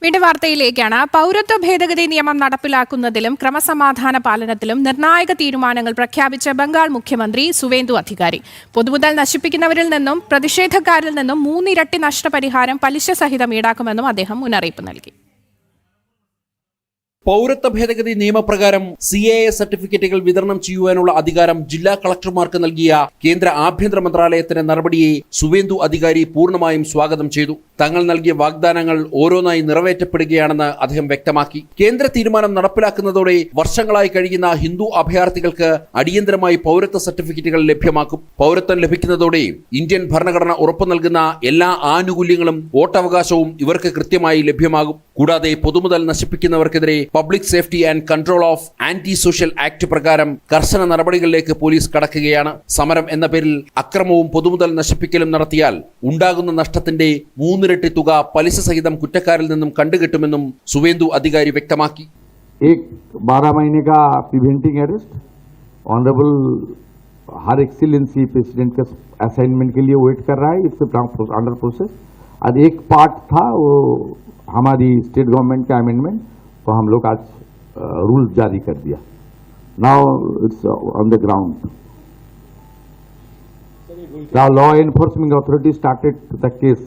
വീണ്ടും വാർത്തയിലേക്കാണ്. പൗരത്വ ഭേദഗതി നിയമം നടപ്പിലാക്കുന്നതിലും ക്രമസമാധാന പാലനത്തിലും നിർണായക തീരുമാനങ്ങൾ പ്രഖ്യാപിച്ച ബംഗാൾ മുഖ്യമന്ത്രി സുവേന്ദു അധികാരി പൊതുമുതൽ നശിപ്പിക്കുന്നവരിൽ നിന്നും പ്രതിഷേധക്കാരിൽ നിന്നും 3 ഇരട്ടി നഷ്ടപരിഹാരം പലിശ സഹിതം ഈടാക്കുമെന്നും അദ്ദേഹം മുന്നറിയിപ്പ് നൽകി. പൗരത്വ ഭേദഗതി നിയമപ്രകാരം CAA സർട്ടിഫിക്കറ്റുകൾ വിതരണം ചെയ്യുവാനുള്ള അധികാരം ജില്ലാ കളക്ടർമാർക്ക് നൽകിയ കേന്ദ്ര ആഭ്യന്തര മന്ത്രാലയത്തിന്റെ നടപടിയെ സുവേന്ദു അധികാരി പൂർണ്ണമായും സ്വാഗതം ചെയ്തു. തങ്ങൾ നൽകിയ വാഗ്ദാനങ്ങൾ ഓരോന്നായി നിറവേറ്റപ്പെടുകയാണെന്ന് അദ്ദേഹം വ്യക്തമാക്കി. കേന്ദ്ര തീരുമാനം നടപ്പിലാക്കുന്നതോടെ വർഷങ്ങളായി കഴിയുന്ന ഹിന്ദു അഭയാർത്ഥികൾക്ക് അടിയന്തരമായി പൗരത്വ സർട്ടിഫിക്കറ്റുകൾ ലഭ്യമാക്കും. പൗരത്വം ലഭിക്കുന്നതോടെ ഇന്ത്യൻ ഭരണഘടന ഉറപ്പു നൽകുന്ന എല്ലാ ആനുകൂല്യങ്ങളും വോട്ടവകാശവും ഇവർക്ക് കൃത്യമായി ലഭ്യമാകും. കൂടാതെ പൊതുമുതൽ നശിപ്പിക്കുന്നവർക്കെതിരെ public safety and control of anti social act പ്രകാരം കർശന നടപടികളിലേക്ക് പോലീസ് കടക്കുകയാണ്. സമരം എന്ന പേരിൽ അക്രമവും പൊതുമുതൽ നശിപ്പിക്കലും നടത്തിയാൽ ഉണ്ടാകുന്ന നഷ്ടത്തിന്റെ 3 ഇരട്ടി തുക പലിശ സഹിതം കുറ്റക്കാരിൽ നിന്നും കണ്ടുകിട്ടുമെന്നും സുവേന്ദു അധികാരി വ്യക്തമാക്കി. 12 महीने का प्रिवेंटिंग अरेस्ट ऑनरेबल हर एक्सीलेंसी प्रेसिडेंट के असाइनमेंट के लिए वेट कर रहा है. It's under process. आज एक पार्ट था वो हमारी स्टेट गवर्नमेंट का अमेंडमेंट, तो हम लोग आज रूल जारी कर दिया. Now it's on the ground. Now law enforcement authority started the case.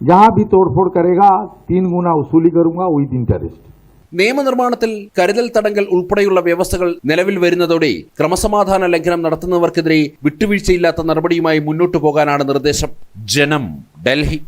जहां भी तोड़फोड़ करेगा 3 गुना वसूली करूंगा विद इंटरेस्ट. നിയമനിർമ്മാണത്തിൽ കരുതൽ തടങ്കൽ ഉൾപ്പെടെയുള്ള വ്യവസ്ഥകൾ നിലവിൽ വരുന്നതോടെ ക്രമസമാധാന ലംഘനം നടത്തുന്നവർക്കെതിരെ വിട്ടുവീഴ്ചയില്ലാത്ത നടപടിയുമായി മുന്നോട്ടു പോകാനാണ് നിർദ്ദേശം. ജനം, ഡൽഹി.